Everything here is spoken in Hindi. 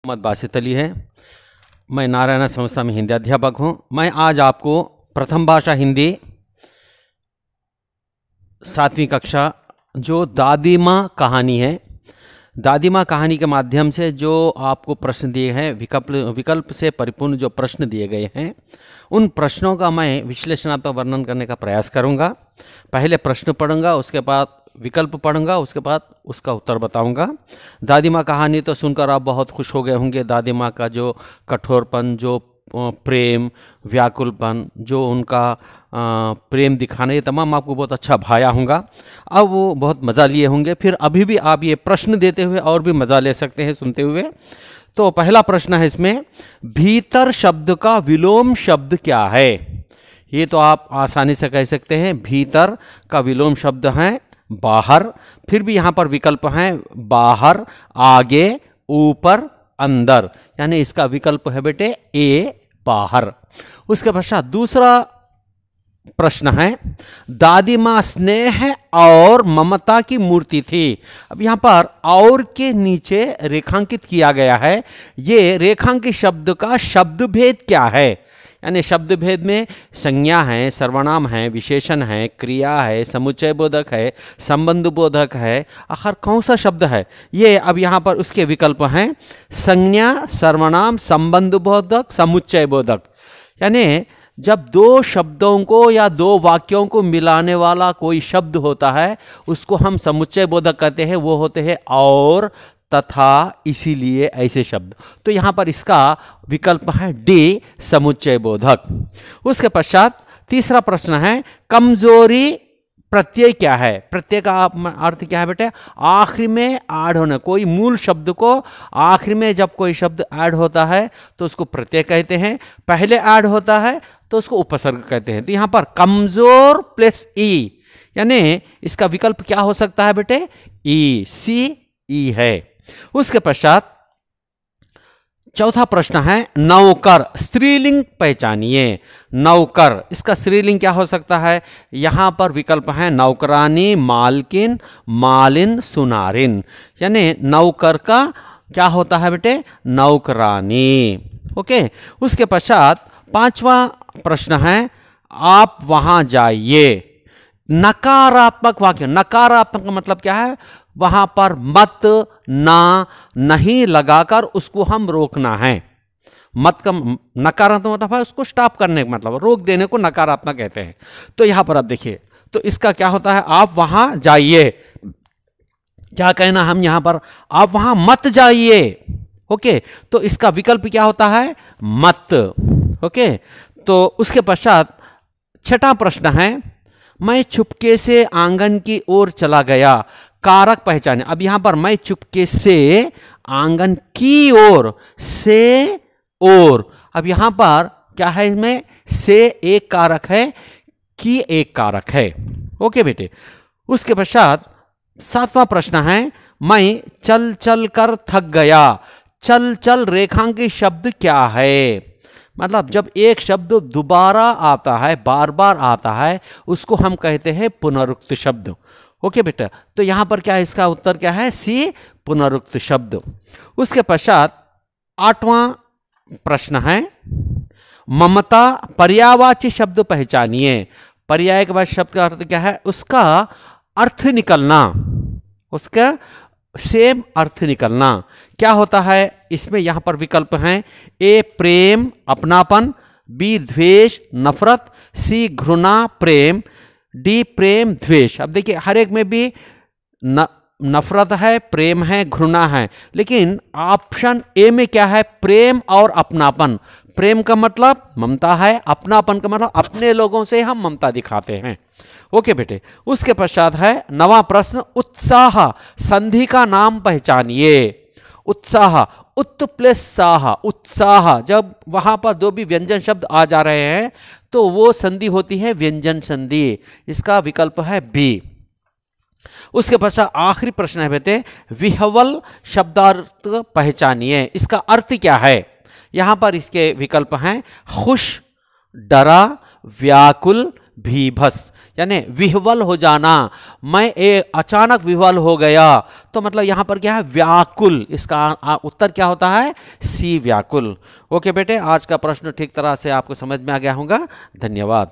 मोहम्मद बासित अली है। मैं नारायण संस्था में हिंदी अध्यापक हूँ। मैं आज आपको प्रथम भाषा हिंदी 7वीं कक्षा जो दादी माँ कहानी है, दादी माँ कहानी के माध्यम से जो आपको प्रश्न दिए हैं, विकल्प से परिपूर्ण जो प्रश्न दिए गए हैं, उन प्रश्नों का मैं विश्लेषणात्मक वर्णन करने का प्रयास करूँगा। पहले प्रश्न पढ़ूंगा, उसके बाद विकल्प पढ़ूंगा, उसके बाद उसका उत्तर बताऊंगा। दादी माँ कहानी तो सुनकर आप बहुत खुश हो गए होंगे। दादी माँ का जो कठोरपन, जो प्रेम, व्याकुलपन, जो उनका प्रेम दिखाना, ये तमाम आपको बहुत अच्छा भाया होगा। अब वो बहुत मज़ा लिए होंगे। फिर अभी भी आप ये प्रश्न देते हुए और भी मज़ा ले सकते हैं सुनते हुए। तो पहला प्रश्न है इसमें, भीतर शब्द का विलोम शब्द क्या है? ये तो आप आसानी से कह सकते हैं। भीतर का विलोम शब्द है बाहर। फिर भी यहाँ पर विकल्प हैं बाहर, आगे, ऊपर, अंदर, यानी इसका विकल्प है बेटे ए बाहर। उसके पश्चात दूसरा प्रश्न है, दादी माँ स्नेह और ममता की मूर्ति थी। अब यहाँ पर और के नीचे रेखांकित किया गया है। ये रेखांकित शब्द का शब्द भेद क्या है? यानी शब्द भेद में संज्ञा है, सर्वनाम है, विशेषण है, क्रिया है, समुच्चय बोधक है, संबंध बोधक है, आखिर कौन सा शब्द है ये? अब यहाँ पर उसके विकल्प हैं संज्ञा, सर्वनाम, संबंध बोधक, समुच्चय बोधक। यानी जब दो शब्दों को या दो वाक्यों को मिलाने वाला कोई शब्द होता है उसको हम समुच्चय बोधक कहते हैं। वो होते हैं और, तथा, इसीलिए, ऐसे शब्द। तो यहाँ पर इसका विकल्प है डी समुच्चय बोधक। उसके पश्चात तीसरा प्रश्न है, कमजोरी प्रत्यय क्या है? प्रत्यय का अर्थ क्या है बेटे? आखिरी में ऐड होना। कोई मूल शब्द को आखिरी में जब कोई शब्द ऐड होता है तो उसको प्रत्यय कहते हैं। पहले ऐड होता है तो उसको उपसर्ग कहते हैं। तो यहाँ पर कमजोर प्लस ई, यानी इसका विकल्प क्या हो सकता है बेटे? ई, सी ई है। उसके पश्चात चौथा प्रश्न है, नौकर स्त्रीलिंग पहचानिए। नौकर, इसका स्त्रीलिंग क्या हो सकता है? यहां पर विकल्प है नौकरानी, मालकिन, मालिन, सुनारिन। यानी नौकर का क्या होता है बेटे? नौकरानी। ओके। उसके पश्चात पांचवा प्रश्न है, आप वहां जाइए। नकारात्मक वाक्य, नकारात्मक का मतलब क्या है? वहां पर मत, ना, नहीं लगाकर उसको हम रोकना है। मत का नकारात्मक मतलब है उसको स्टॉप करने का मतलब, रोक देने को नकारात्मक कहते हैं। तो यहां पर आप देखिए, तो इसका क्या होता है? आप वहां जाइए। क्या कहना हम यहां पर? आप वहां मत जाइए। ओके। तो इसका विकल्प क्या होता है? मत। ओके। तो उसके पश्चात छठा प्रश्न है, मैं चुपके से आंगन की ओर चला गया। कारक पहचाने। अब यहां पर मैं चुपके से आंगन की ओर, से ओर। अब यहां पर क्या है? इसमें से एक कारक है, की एक कारक है। ओके बेटे। उसके पश्चात सातवां प्रश्न है, मैं चल चल कर थक गया। चल चल रेखांकित शब्द क्या है? मतलब जब एक शब्द दोबारा आता है, बार बार आता है, उसको हम कहते हैं पुनरुक्त शब्द। ओके बेटा। तो यहां पर क्या है? इसका उत्तर क्या है? सी पुनरुक्त शब्द। उसके पश्चात आठवां प्रश्न है, ममता पर्यायवाची शब्द पहचानिए। पर्यायवाची शब्द का अर्थ क्या है? उसका अर्थ निकलना, उसका सेम अर्थ निकलना क्या होता है? इसमें यहां पर विकल्प हैं, ए प्रेम अपनापन, बी द्वेष नफरत, सी घृणा प्रेम, डी प्रेम द्वेष। अब देखिए हर एक में भी नफरत है, प्रेम है, घृणा है, लेकिन ऑप्शन ए में क्या है? प्रेम और अपनापन। प्रेम का मतलब ममता है, अपनापन का मतलब अपने लोगों से हम ममता दिखाते हैं। ओके बेटे। उसके पश्चात है नवा प्रश्न, उत्साह संधि का नाम पहचानिए। उत्साह, उत प्लस साह, उत्साह। जब वहां पर दो भी व्यंजन शब्द आ जा रहे हैं तो वो संधि होती है व्यंजन संधि। इसका विकल्प है बी। उसके पश्चात आखिरी प्रश्न है बेटे, विह्वल शब्दार्थ पहचानिए। इसका अर्थ क्या है? यहां पर इसके विकल्प हैं खुश, डरा, व्याकुल, भीभस। यानी विह्वल हो जाना, मैं अचानक विह्वल हो गया, तो मतलब यहां पर क्या है, व्याकुल। इसका उत्तर क्या होता है, सी व्याकुल। ओके बेटे, आज का प्रश्न ठीक तरह से आपको समझ में आ गया होगा। धन्यवाद।